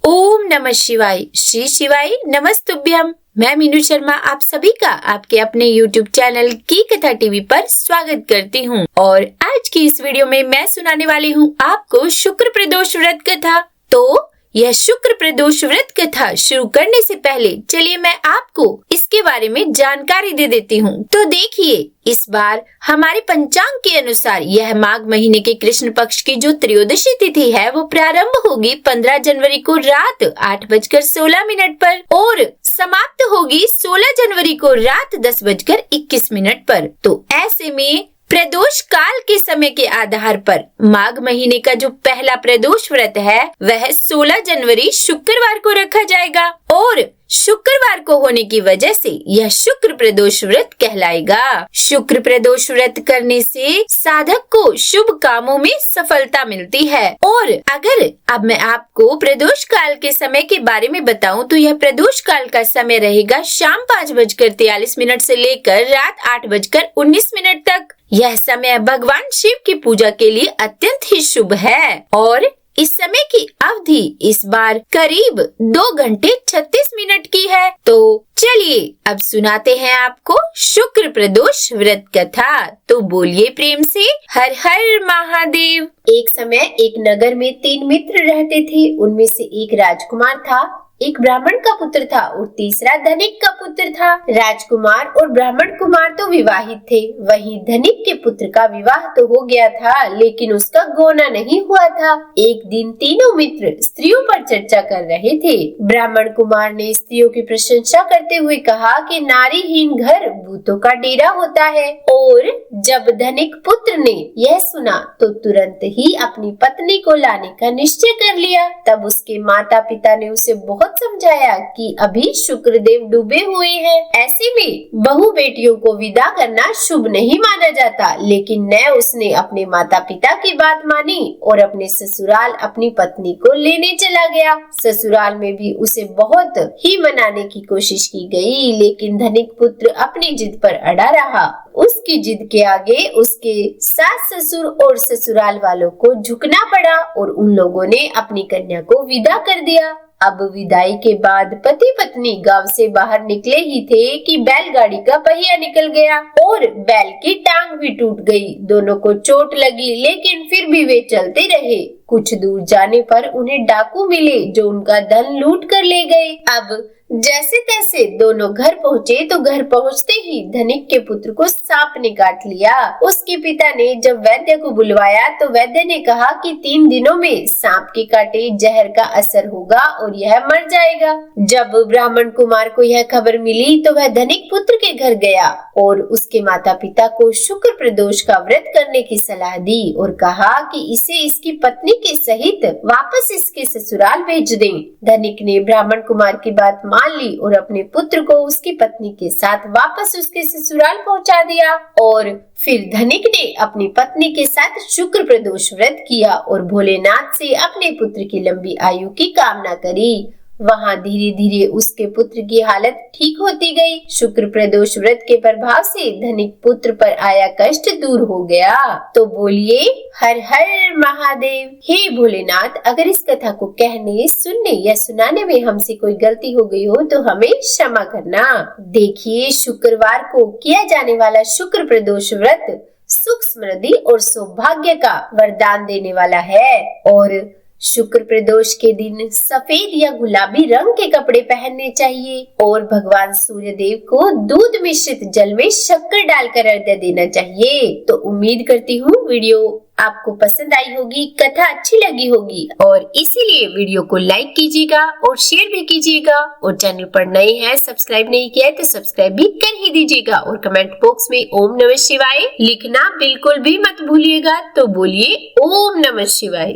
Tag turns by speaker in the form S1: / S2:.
S1: ओम नमः शिवाय। श्री शिवाय नमस्तुभ्यम। मैं मीनू शर्मा आप सभी का आपके अपने YouTube चैनल की कथा टीवी पर स्वागत करती हूँ और आज की इस वीडियो में मैं सुनाने वाली हूँ आपको शुक्र प्रदोष व्रत कथा। तो यह शुक्र प्रदोष व्रत कथा शुरू करने से पहले चलिए मैं आपको इसके बारे में जानकारी दे देती हूँ। तो देखिए, इस बार हमारे पंचांग के अनुसार यह माघ महीने के कृष्ण पक्ष की जो त्रयोदशी तिथि है वो प्रारंभ होगी 15 जनवरी को रात 8:16 पर और समाप्त होगी 16 जनवरी को रात 10:21 पर। तो ऐसे में प्रदोष काल के समय के आधार पर माघ महीने का जो पहला प्रदोष व्रत है वह 16 जनवरी शुक्रवार को रखा जाएगा और शुक्रवार को होने की वजह से यह शुक्र प्रदोष व्रत कहलाएगा। शुक्र प्रदोष व्रत करने से साधक को शुभ कामों में सफलता मिलती है। और अगर अब मैं आपको प्रदोष काल के समय के बारे में बताऊं तो यह प्रदोष काल का समय रहेगा शाम 5:43 से लेकर रात 8:19 तक। यह समय भगवान शिव की पूजा के लिए अत्यंत ही शुभ है और इस समय की अवधि इस बार करीब 2:36 की है। तो चलिए अब सुनाते हैं आपको शुक्र प्रदोष व्रत कथा। तो बोलिए प्रेम से हर हर महादेव। एक समय एक नगर में 3 मित्र रहते थे। उनमें से एक राजकुमार था, एक ब्राह्मण का पुत्र था और तीसरा धनिक का पुत्र था। राजकुमार और ब्राह्मण कुमार तो विवाहित थे, वहीं धनिक के पुत्र का विवाह तो हो गया था लेकिन उसका गोना नहीं हुआ था। एक दिन तीनों मित्र स्त्रियों पर चर्चा कर रहे थे। ब्राह्मण कुमार ने स्त्रियों की प्रशंसा करते हुए कहा कि नारीहीन घर भूतों का डेरा होता है। और जब धनिक पुत्र ने यह सुना तो तुरंत ही अपनी पत्नी को लाने का निश्चय कर लिया। तब उसके माता पिता ने उसे बहुत समझाया कि अभी शुक्रदेव डूबे हुए हैं, ऐसे में बहू बेटियों को विदा करना शुभ नहीं माना जाता। लेकिन न उसने अपने माता पिता की बात मानी और अपने ससुराल अपनी पत्नी को लेने चला गया। ससुराल में भी उसे बहुत ही मनाने की कोशिश की गई लेकिन धनिक पुत्र अपनी जिद पर अड़ा रहा। उसकी जिद के आगे उसके सास ससुर और ससुराल वालों को झुकना पड़ा और उन लोगों ने अपनी कन्या को विदा कर दिया। अब विदाई के बाद पति पत्नी गांव से बाहर निकले ही थे कि बैलगाड़ी का पहिया निकल गया और बैल की टांग भी टूट गई। दोनों को चोट लगी लेकिन फिर भी वे चलते रहे। कुछ दूर जाने पर उन्हें डाकू मिले जो उनका धन लूट कर ले गए। अब जैसे तैसे दोनों घर पहुँचे तो घर पहुँचते ही धनिक के पुत्र को सांप ने काट लिया। उसके पिता ने जब वैद्य को बुलवाया तो वैद्य ने कहा कि 3 दिनों में सांप के काटे जहर का असर होगा और यह मर जाएगा। जब ब्राह्मण कुमार को यह खबर मिली तो वह धनिक पुत्र के घर गया और उसके माता पिता को शुक्र प्रदोष का व्रत करने की सलाह दी और कहा कि इसे इसकी पत्नी के सहित वापस इसके ससुराल भेज दें। धनिक ने ब्राह्मण कुमार की बात मान ली और अपने पुत्र को उसकी पत्नी के साथ वापस उसके ससुराल पहुंचा दिया। और फिर धनिक ने अपनी पत्नी के साथ शुक्र प्रदोष व्रत किया और भोलेनाथ से अपने पुत्र की लंबी आयु की कामना करी। वहाँ धीरे धीरे उसके पुत्र की हालत ठीक होती गई। शुक्र प्रदोष व्रत के प्रभाव से धनिक पुत्र पर आया कष्ट दूर हो गया। तो बोलिए हर हर महादेव। हे भोलेनाथ, अगर इस कथा को कहने, सुनने या सुनाने में हमसे कोई गलती हो गई हो तो हमें क्षमा करना। देखिए, शुक्रवार को किया जाने वाला शुक्र प्रदोष व्रत सुख समृद्धि और सौभाग्य का वरदान देने वाला है और शुक्र प्रदोष के दिन सफेद या गुलाबी रंग के कपड़े पहनने चाहिए और भगवान सूर्य देव को दूध मिश्रित जल में शक्कर डालकर अर्घ्य देना चाहिए। तो उम्मीद करती हूँ वीडियो आपको पसंद आई होगी, कथा अच्छी लगी होगी और इसीलिए वीडियो को लाइक कीजिएगा और शेयर भी कीजिएगा और चैनल पर नए हैं सब्सक्राइब नहीं किया है तो सब्सक्राइब भी कर ही दीजिएगा और कमेंट बॉक्स में ओम नमः शिवाय लिखना बिल्कुल भी मत भूलिएगा। तो बोलिए ओम नमः शिवाय।